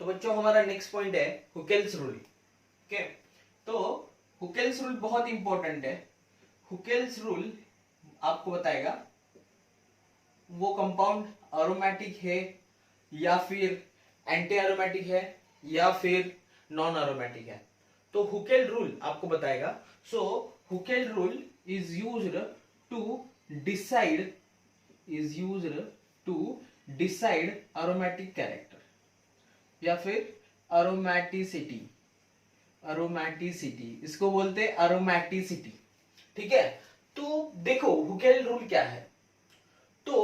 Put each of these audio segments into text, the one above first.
बच्चों हमारा next point है हुकेल्स रूल। ओके, तो हुकेल्स रूल बहुत इंपॉर्टेंट है। हुकेल्स रूल आपको बताएगा वो कंपाउंड एरोमेटिक है या फिर एंटी एरोमेटिक है या फिर नॉन एरोमेटिक है। तो हुकेल रूल आपको बताएगा। So Huckel rule is used to decide aromatic character या फिर एरोमेटिसिटी। एरोमेटिसिटी इसको बोलते हैं एरोमेटिसिटी। ठीक है, तो देखो हुकेल रूल क्या है। तो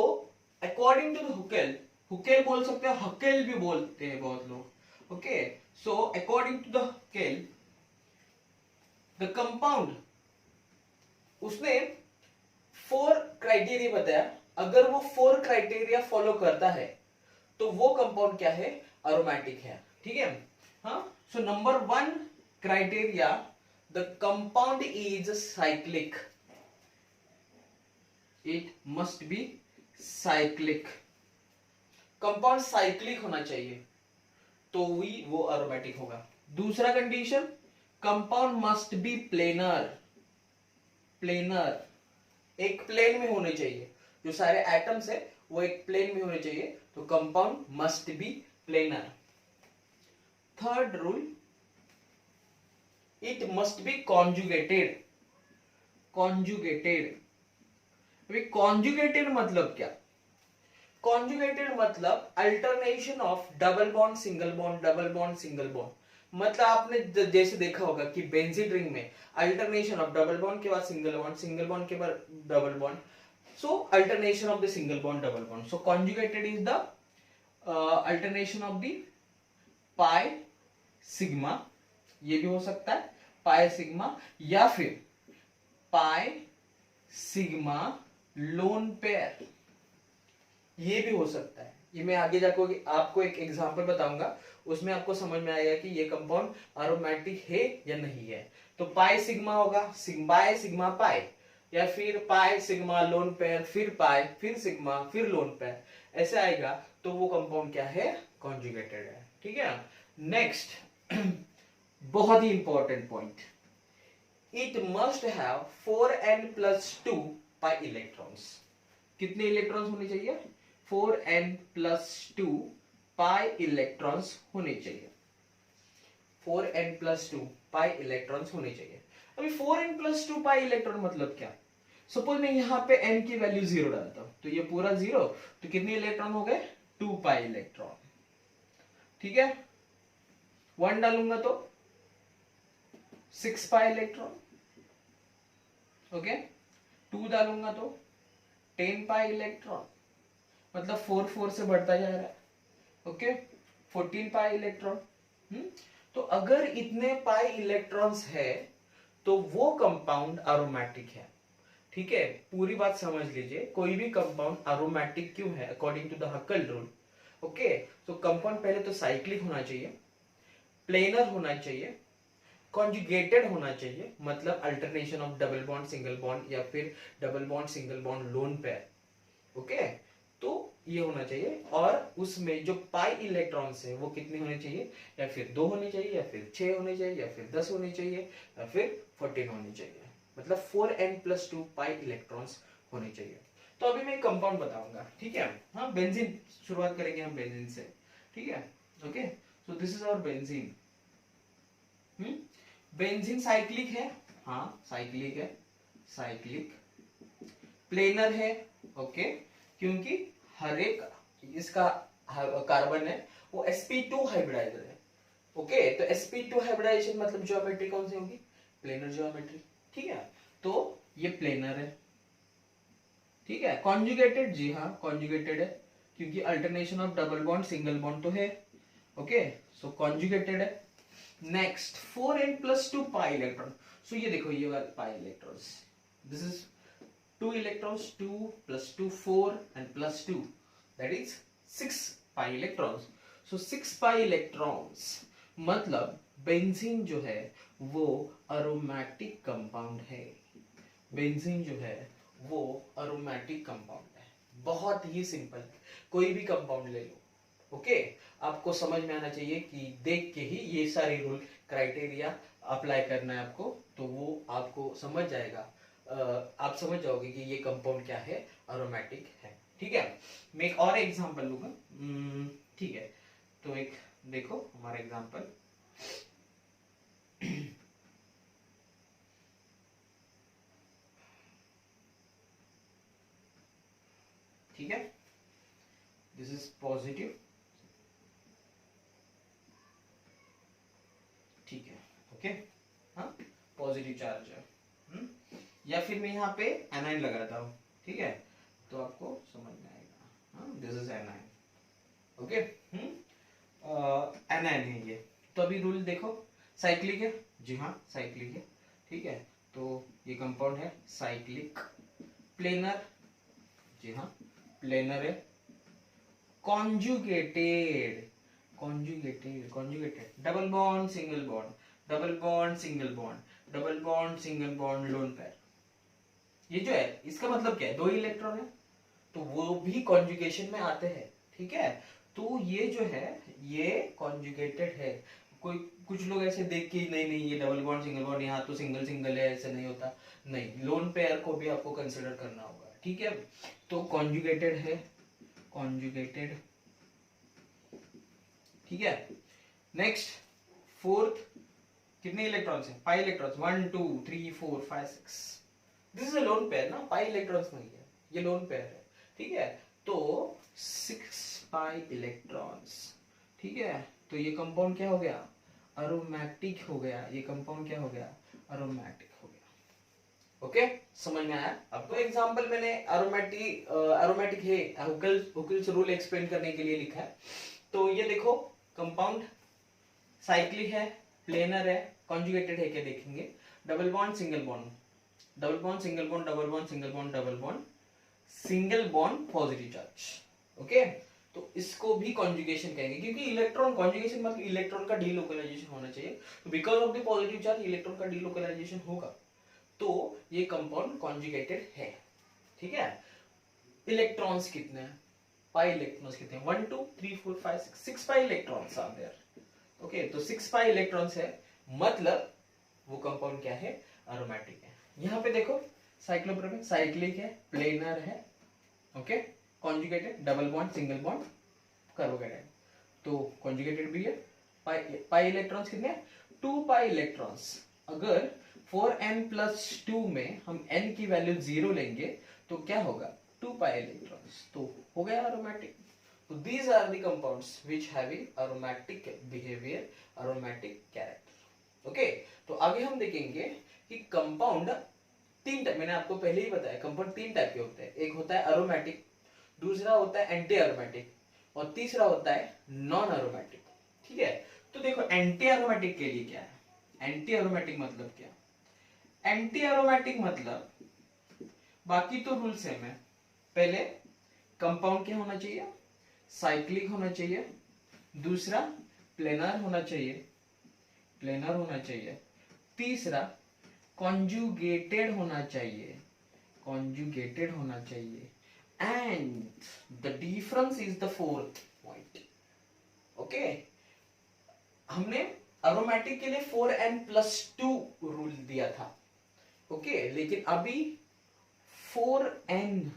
according to the Huckel, Huckel बोल सकते हैं, हकेल भी बोलते हैं बहुत लोग। Okay, so according to the Huckel the compound, उसने 4 क्राइटेरिया बताया। अगर वो 4 क्राइटेरिया फॉलो करता है तो वो कंपाउंड क्या है, एरोमेटिक है। ठीक है, हाँ। So number 1 criteria, the compound is cyclic. It must be cyclic. Compound cyclic होना चाहिए तो ही वो एरोमेटिक होगा। दूसरा condition, compound must be planar. Planar एक प्लेन में होने चाहिए, जो सारे एटम्स है वो एक प्लेन में होने चाहिए, तो compound must be planar. Third rule, it must be conjugated. Conjugated, conjugated मतलब क्या? कॉन्जुगेटेड मतलब alternation of double bond single bond, double bond single bond. मतलब आपने जैसे देखा होगा कि बेंजीन रिंग में अल्टरनेशन ऑफ डबल बॉन्ड के बाद सिंगल बॉन्ड, सिंगल बॉन्ड के बाद double bond, so alternation of the single bond double bond. So conjugated is the alternation of the pi sigma, ये भी हो सकता है पाई सिग्मा, या फिर पाई सिग्मा लोन पेयर, ये भी हो सकता है। ये मैं आगे जाकर आपको एक एग्जांपल बताऊंगा, उसमें आपको समझ में आएगा कि ये कंपाउंड एरोमेटिक है या नहीं है। तो पाई सिग्मा होगा, पाई सिग्मा पाई, या फिर पाई सिग्मा लोन पेयर, फिर पाई, फिर सिग्मा, फिर लोन पेयर, ऐसे आएगा तो वो कंपाउंड क्या है, कॉन्जुगेटेड है। ठीक है, नेक्स्ट बहुत ही important point, it must have 4n+2 pi electrons. कितने इलेक्ट्रॉन्स होने चाहिए, 4n+2 पाई इलेक्ट्रॉन्स होने चाहिए। 4n+2 पाई इलेक्ट्रॉन्स होने चाहिए। अभी 4n+2 पाई इलेक्ट्रॉन मतलब क्या? सपोज मैं यहां पे n की वैल्यू 0 डालता हूं, तो ये पूरा 0, तो कितने इलेक्ट्रॉन हो गए, 2 पाई इलेक्ट्रॉन। ठीक है, 1 डालूंगा तो 6 पाई इलेक्ट्रॉन। ओके, 2 डालूंगा तो 10 पाई इलेक्ट्रॉन, मतलब 4 4 से बढ़ता जा रहा है। Okay, 14 pi electron. तो अगर इतने पाई इलेक्ट्रॉन्स है तो वो कंपाउंड एरोमेटिक है। ठीक है, पूरी बात समझ लीजिए, कोई भी कंपाउंड एरोमेटिक क्यों है according to the Huckel rule. Okay, तो कंपाउंड पहले तो साइक्लिक होना चाहिए, प्लेनर होना चाहिए, कॉन्जुगेटेड होना चाहिए, मतलब alternation of double bond single bond या फिर double bond single bond lone pair. Okay, तो ये होना चाहिए, और उसमें जो पाई इलेक्ट्रॉन्स है वो कितने होने चाहिए, या फिर 2 होने चाहिए, या फिर 6 होने चाहिए, या फिर 10 होने चाहिए, या फिर 14 होने चाहिए, मतलब 4n+2 पाई इलेक्ट्रॉन्स होने चाहिए। तो अभी मैं एक कंपाउंड बताऊंगा। ठीक है, हाँ, बेंजीन शुरुआत करेंगे हम बेंजीन से। ठीक है, okay, so this is our benzene. Benzene cyclic है, हाँ साइक्लिक है, साइक्लिक प्लेनर है। ओके, क्योंकि हर एक इसका कार्बन है वो sp2 हाइब्रिडाइजर है। ओके, तो sp2 हाइब्रिडाइजेशन मतलब ज्योमेट्री कौन सी होगी, प्लेनर ज्योमेट्री। ठीक है, तो ये प्लेनर है। ठीक है, कॉन्जुगेटेड, जी हाँ कॉन्जुगेटेड है, क्योंकि alternation of double bond single bond तो है। ओके, सो कॉन्जुगेटेड है। Next 4n+2 pi electron. So ये देखो, ये वाला pi electrons, this is 2 electrons, 2 plus 2 4 and plus 2, that is 6 pi electrons. So 6 pi electrons मतलब बेंजीन जो है वो अरोमेटिक कंपाउंड है। बेंजीन जो है वो अरोमेटिक कंपाउंड है, बहुत ही सिंपल, कोई भी कंपाउंड ले लो। ओके, आपको समझ में आना चाहिए कि देख के ही ये सारे रूल क्राइटेरिया अप्लाई करना है आपको, तो वो आपको समझ जाएगा। आप समझ जाओगे कि ये कंपाउंड क्या है, अरोमेटिक है। ठीक है, मैं एक और एग्जांपल लूंगा। ठीक है, तो एक देखो हमारा एग्जांपल। ठीक है, दिस इज पॉजिटिव। ठीक है, ओके, हाँ, पॉजिटिव चार्ज है। या फिर मैं यहाँ पे एनाइन लगाता हूँ। ठीक है, तो आपको समझ में आएगा। हाँ, this is A9. Okay, A9 है ये। तो अभी रूल देखो, साइक्लिक है। जी हाँ, साइक्लिक है। ठीक है, तो ये कंपाउंड है साइक्लिक। प्लेनर, जी हाँ, प्लेनर है। Conjugated, conjugated, conjugated, double bond single bond, double bond single bond, double bond single bond, lone pair. ये जो है इसका मतलब क्या है, दो इलेक्ट्रॉन है, तो वो भी कॉन्जुगेशन में आते हैं। ठीक है, तो ये जो है ये कॉन्जुगेटेड है। कोई कुछ लोग ऐसे देख के नहीं नहीं ये डबल बॉन्ड सिंगल बॉन्ड, यहाँ तो सिंगल सिंगल है, ऐसे नहीं होता। नहीं, लोन पेयर को भी आपको कंसिडर करना होगा। ठीक है, तो कॉन्जुगेटेड है, कॉन्जुगेटेड। ठीक है, नेक्स्ट फोर्थ, कितने इलेक्ट्रॉन्स हैं, 5 electrons, 1 2 3 4 5 6। This is a lone pair ना, 5 इलेक्ट्रॉन्स नहीं है, ये लोन पेयर है। ठीक है, तो 6 पाई इलेक्ट्रॉन्स। ठीक है, तो ये कंपाउंड क्या हो गया, अरोमैटिक हो गया। ये कंपाउंड क्या हो गया, अरोमैटिक हो गया। ओके, समझ में आया आपको। एग्जांपल मैंने अरोमैटिक अरोमैटिक है हुकेल्स रूल एक्सप्लेन करने के लिए लिखा है। तो ये देखो कंपाउंड साइक्लिक है, प्लेनर है, कॉन्जुगेटेड है क्या देखेंगे। Double bond single bond, double bond single bond, double bond single bond, double bond single bond, positive charge. Okay, तो इसको भी कॉन्जुगेशन कहेंगे, क्योंकि इलेक्ट्रॉन कॉन्जुगेशन मतलब इलेक्ट्रॉन का डीलोकलाइजेशन होना चाहिए। तो because of the positive charge electron का डीलोकलाइजेशन होगा, तो ये कंपाउंड कॉन्जुगेटेड है। ठीक है, इलेक्ट्रॉन्स कितने हैं, पाई इलेक्ट्रॉन्स कितने हैं, 1 2 3 4 5 6, 6 pi electrons are there. Okay, तो 6 पाई इलेक्ट्रॉन्स है, मतलब वो कंपाउंड क्या है, अरोमैटिक है। यहाँ पे देखो साइक्लोप्रोपेन साइक्लिक है, प्लेनर है, okay, conjugated, double bond single bond, carbocation, तो कॉन्जुगेटेड भी है। पाई इलेक्ट्रॉन्स कितने हैं, 2 पाई इलेक्ट्रॉन्स। अगर 4n+2 में हम n की वैल्यू 0 लेंगे तो क्या होगा, 2 पाई इलेक्ट्रॉन्स, तो हो गया aromatic. So these are the compounds which having aromatic behavior, aromatic character. Okay, तो आगे हम देखेंगे कि कंपाउंड तीन टाइप, मैंने आपको पहले ही बताया कंपाउंड तीन टाइप के होते हैं। एक होता है अरोमैटिक, दूसरा होता है एंटी अरोमैटिक, और तीसरा होता है नॉन अरोमैटिक। ठीक है, तो देखो एंटी अरोमैटिक के लिए क्या है, एंटी अरोमैटिक मतलब क्या, एंटी अरोमैटिक मतलब बाकी तो रूल सेम है। पहले कंपाउंड क्या होना चाहिए, साइक्लिक होना चाहिए, दूसरा प्लेनर होना चाहिए, प्लेनर होना चाहिए, तीसरा कॉन्जुगेटेड होना चाहिए, कॉन्जुगेटेड होना चाहिए, and the difference is the fourth point. Okay, हमने अरोमैटिक के लिए 4n+2 रूल दिया था। ओके, लेकिन अभी 4n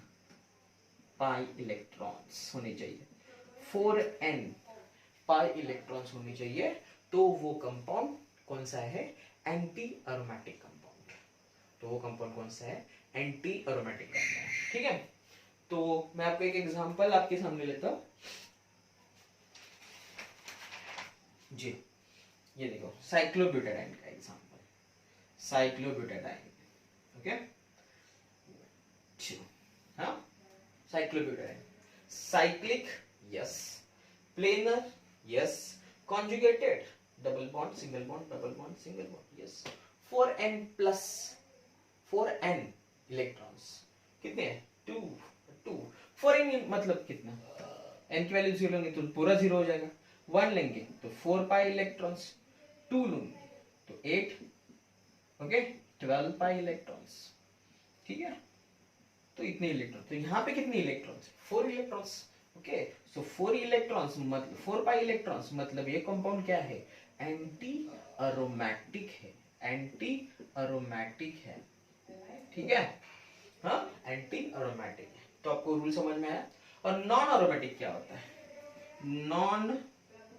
पाई इलेक्ट्रॉन्स होने चाहिए, 4n पाई इलेक्ट्रॉन्स होने चाहिए, तो वो कंपाउंड कौन सा है, एंटी अरोमैटिक कंपाउंड। तो वो कंपाउंड कौन सा है, एंटी अरोमैटिक कंपाउंड। ठीक है, तो मैं आपको एक एग्जांपल आपके सामने लेता हूं। जी, ये देखो साइक्लोब्यूटाडाइन का एग्जांपल, साइक्लोब्यूटाडाइन। ओके, हाँ, cyclobutadiene, cyclic yes, planar yes, conjugated, double bond single bond, double bond single bond yes, 4n electrons कितने हैं, 2 2। 4n मतलब कितना, n की वैल्यू 0 लेंगे तो पूरा 0 हो जाएगा, 1 लेंगे तो 4 पाई इलेक्ट्रॉन्स, 2 लूंगे तो 8, ओके, 12 पाई इलेक्ट्रॉन्स। ठीक है, तो इतने इलेक्ट्रॉन, तो यहाँ पे कितने इलेक्ट्रॉन्स, 4 इलेक्ट्रॉन्स, ओके, सो 4 इलेक्ट्रॉन्स मतलब 4 पाई इलेक्ट्रॉन्स मतलब ये कंपाउंड क्या है, एंटी अरोमैटिक है, एंटी अरोमैटिक है, ठीक है, हाँ एंटी अरोमैटिक है। तो आपको रूल समझ में आया। और नॉन अरोमैटिक क्या होता है, नॉन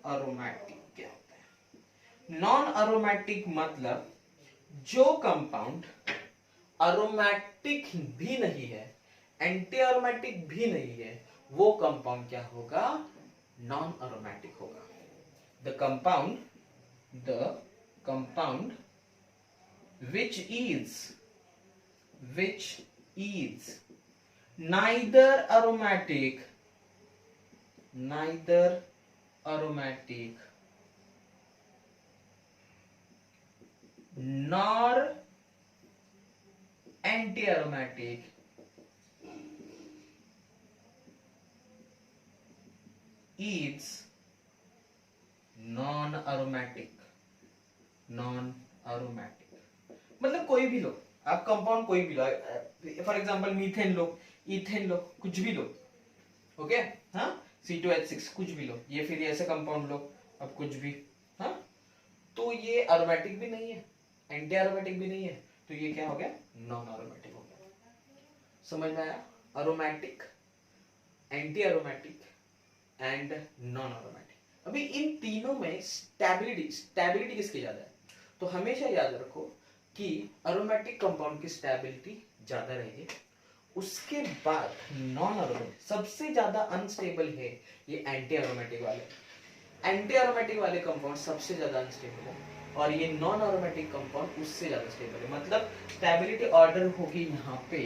अरोमैटिक क्या होता है, नॉन अरोमैटिक मतलब जो कंपाउंड अरोमैटिक भी नहीं है, एंटी अरोमैटिक भी नहीं है, वो कंपाउंड क्या होगा, नॉन अरोमैटिक होगा। The compound which is neither aromatic nor anti-aromatic is non-aromatic मतलब कोई भी लो, आप कंपाउंड कोई भी लो, फॉर एग्जांपल मीथेन लो, इथेन लो, कुछ भी लो, ओके, हाँ C2H6 कुछ भी लो, ये फिर ऐसे कंपाउंड लो, अब कुछ भी, हाँ तो ये अरोमेटिक भी नहीं है, एंटी अरोमेटिक भी नहीं है, तो ये क्या हो गया, नॉन अरोमेटिक हो गया। समझ में आया, aromatic, anti aromatic and non aromatic. अभी इन तीनों में स्टेबिलिटी किसकी ज्यादा है, तो हमेशा याद रखो कि अरोमेटिक कंपाउंड की स्टेबिलिटी ज्यादा रहेगी, उसके बाद नॉन अरोमेटिक सबसे ज्यादा अनस्टेबल है ये एंटी अरोमेटिक वाले, एंटी अरोमेटिक वाले कंपाउंड सबसे ज्यादा अनस्टेबल है, और ये नॉन अरोमेटिक कंपाउंड उससे ज्यादा स्टेबल है। मतलब स्टेबिलिटी ऑर्डर होगी यहाँ पे,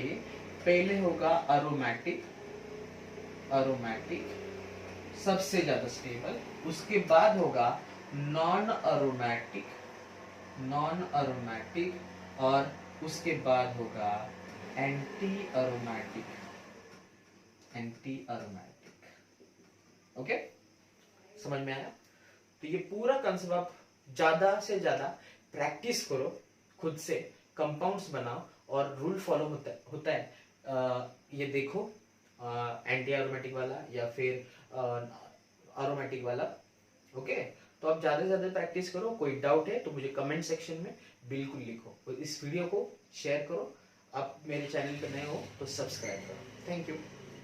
पहले होगा अरोमेटिक सबसे ज्यादा स्टेबल, उसके बाद होगा नॉन अरोमेटिक और उसके बाद होगा एंटी अरोमेटिक। ओके, समझ में आया। तो ये पूरा कंसेप्ट आप ज्यादा से ज्यादा प्रैक्टिस करो, खुद से कंपाउंड्स बनाओ और रूल फॉलो होता है ये देखो, एंटी अरोमेटिक वाला या फिर अरोमेटिक वाला, ओके। तो आप ज्यादा से ज्यादा प्रैक्टिस करो, कोई डाउट है तो मुझे कमेंट सेक्शन में बिल्कुल लिखो, और इस वीडियो को शेयर करो, आप मेरे चैनल पर नए हो तो सब्सक्राइब करो। Thank you.